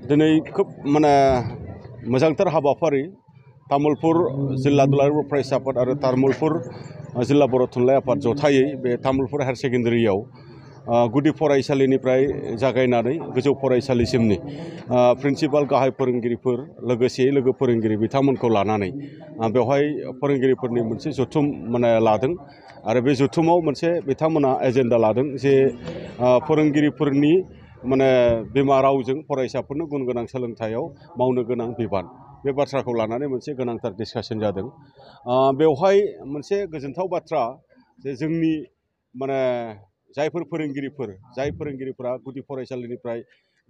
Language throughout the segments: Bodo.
दिनै खोब माने मोजांथार हाबाफारि तामुलपुर जिल्ला दुलाराय बर' फरायसा आफाद आरो तामुलपुर जिल्ला बर' थुनलाइ आफाद जथायै बे तामुलपुर हायार सेकेन्डारियाव गुदि फरायसालिनिफ्राय जागायनानै गोजौ फरायसालिसिमनि प्रिन्सिपाल गाहाय फोरोंगिरिफोर लोगोसेयै लोगो फोरोंगिरि बिथांमोनखौ लानानै बेवहाय फोरोंगिरिफोरनि मोनसे जथुम माने लादों आरो बे जथुमाव मोनसे बिथांमोना एजेन्डा लादों जे फोरोंगिरिफोरनि माने बिमा रावजों फरायसाफोरनो गुन गोनां सोलोंथाइयाव मावनो गोनां बिबान बे बाथ्राखौ लानानै मोनसे गोनांथार डिसकासन जादों। बेवहाय मोनसे गोजोनथाव बाथ्रा जे जोंनि माने जायफोर फोरोंगिरिफोरा गुदि फरायसालिनिफ्राय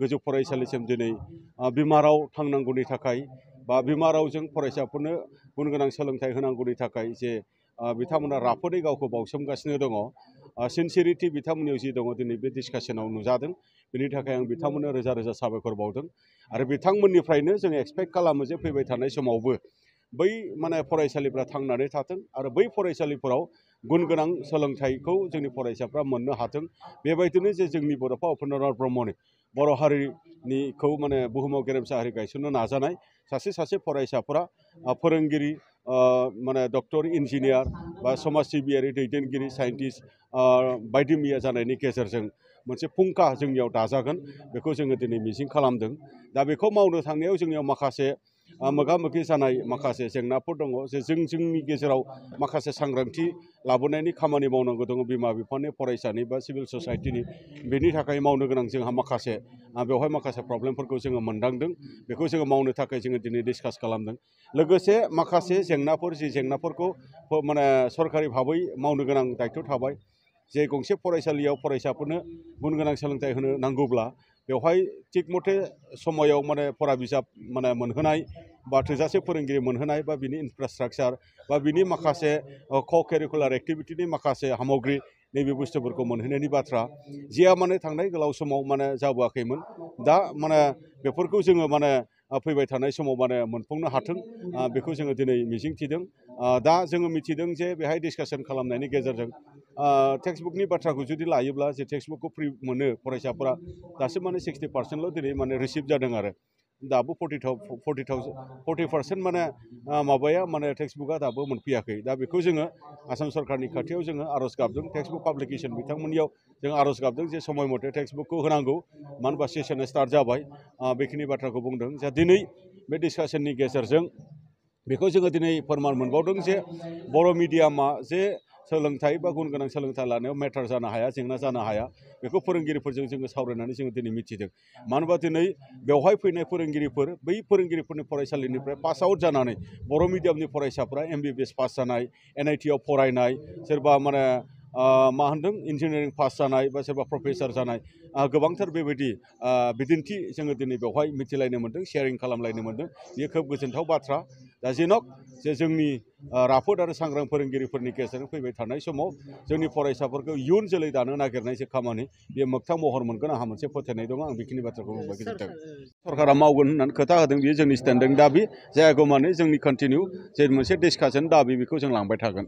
गोजौ फरायसालिसिम दिनै बिमा राव थांनांगौनि थाखाय बा बिमा रावजों फरायसाफोरनो गुन गोनां सोलोंथाइ होनांगौनि थाखाय जे बिथांमोना राफोदै गावखौ बावसोमगासिनो दङ, सिनसियारिटि बिथांमोननियाव जि दङ दिनै बे डिसकासनाव नुजादों। बेनि थाखाय आं बिथांमोननो रोजा रोजा साबायखर बावदों आरो बिथांमोननिफ्रायनो जों एक्सपेक्ट खालामो जे फैबाय थानाय समावबो बै माने फरायसालिफ्रा थांनानै थाथों आरो बै फरायसालिफोराव गुन गोनां सोलोंथाइखौ जोंनि फरायसाफ्रा मोननो हाथों। बेबायदिनो जे जोंनि बड'फा उपेन्द्रनाथ ब्रह्मनि बर' हारिनिखौ माने बुहुमाव गेरेमसा हारि गायसननो नाजानाय सासे फरायसाफोरा फोरोंगिरि माने डक्टर इन्जिनियार बा समाज सिबियारि दैदेनगिरि साइन्टिस्ट बायदि मैया जानायनि गेजेरजों मोनसे फुंखा जोंनियाव दाजागोन बेखौ जोङो दिनै मिजिं खालामदों। दा बेखौ मावनो थांनायाव जोंनियाव माखासे मोगा मोगि जानाय माखासे जेंनाफोर दङ जे जोंनि गेजेराव माखासे सांग्रांथि लाबोनायनि खामानि मावनांगौ दङ बिमा बिफानि फरायसानि बा सिभिल ससाइटिनि। बेनि थाखाय मावनो गोनां जोंहा माखासे बेवहाय माखासे प्रब्लेमफोरखौ जोङो मोनदांदों। बेखौ जोङो मावनो थाखाय जोङो दिनै डिसकास खालामदों। लोगोसे माखासे जेंनाफोरखौ माने सरकारि भाबै मावनो गोनां दायथ' थाबाय। जे गंसे फरायसालियाव फरायसाफोरनो गुन गोनां सोलोंथाइ होनो नांगौब्ला बेवहाय थिग मथे समायाव माने फरा बिजाब माने मोनहोनाय बा थोजासे फोरोंगिरि मोनहोनाय बा बिनि इनफ्रास्ट्राक्चार बा बिनि माखासे क' कारिकुलार एक्टिभिटिनि माखासे सामग्रि नैबे बुस्थुफोरखौ मोनहोनायनि बाथ्रा जिया माने थांनाय गोलाव समाव माने जाबोआखैमोन। दा माने बेफोरखौ जोङो माने फैबाय थानाय समाव माने मोनफुंनो हाथों बेखौ जोङो दिनै मिजिंथिदों। दा जोङो मिथिदों जे बेहाय डिसकासन खालामनायनि गेजेरजों टेक्सटबुकनि बाथ्राखौ जुदि लायोब्ला जे टेक्सटबुकखौ फ्रि मोनो फरायसाफोरा दासिम माने 60% दिनै माने रिसिभ जादों आरो दाबो 40% माने माबाया माने टेक्सटबुकआ दाबो मोनफैयाखै। दा बेखौ जोङो आसाम सरकारनि खाथियाव जोङो आर'ज गाबदों टेक्सटबुक पाब्लिकेसन बिथांमोननियाव जों आर'ज गाबदों जे समय मथे टेक्सटबुकखौ होनांगौ मानो होनबा सेसना स्टार्ट जाबाय। बेखिनि बाथ्राखौ बुंदों जा दिनै बे डिसकासननि गेजेरजों बेखौ जोङो दिनै फोरमान मोनबावदों जे बर' मिडियामा जे सोलोंथाइ बा गुन गोनां सोलोंथाइ लानायाव मेटार जानो हाया, जेंना जानो हाया, बेखौ फोरोंगिरिफोरजों जोङो सावरायनानै जोङो दिनै मिथिदों। मानो होनबा दिनै बेवहाय फैनाय फोरोंगिरिफोर बै फोरोंगिरिफोरनि फरायसालिनिफ्राय पास आउट जानानै बर' मिडियामनि फरायसाफ्रा MBBS पास जानाय, NIT आव फरायनाय, सोरबा माने मा होनदों इन्जिनियारिं पास जानाय बा सोरबा प्रफेसार जानाय गोबांथार बेबायदि बिदिन्थि जोङो दिनै बेवहाय मिथिलायनो मोन्दों, शेयारिं खालामलायनो मोन्दों। बेयो खोब गोजोनथाव बाथ्रा। दा जेन'क जे जोंनि राफोद आरो सांग्रां फोरोंगिरिफोरनि गेजेरजों फैबाय थानाय समाव जोंनि फरायसाफोरखौ इयुन जोलै दानो नागिरनाय जे खामानि बेयो मोगथां महर मोनगोन आंहा मोनसे फोथायनाय दङ। आं बेखिनि बाथ्राखौ बुंबाय गोजोन्थों। सरकारा मावगोन होननानै खोथा होदों बियो जोंनि स्टेन्डिं दाबि जायागौमानि जोंनि कन्टिनिउ जे मोनसे डिसकासन दाबि बेखौ जों लांबाय थागोन।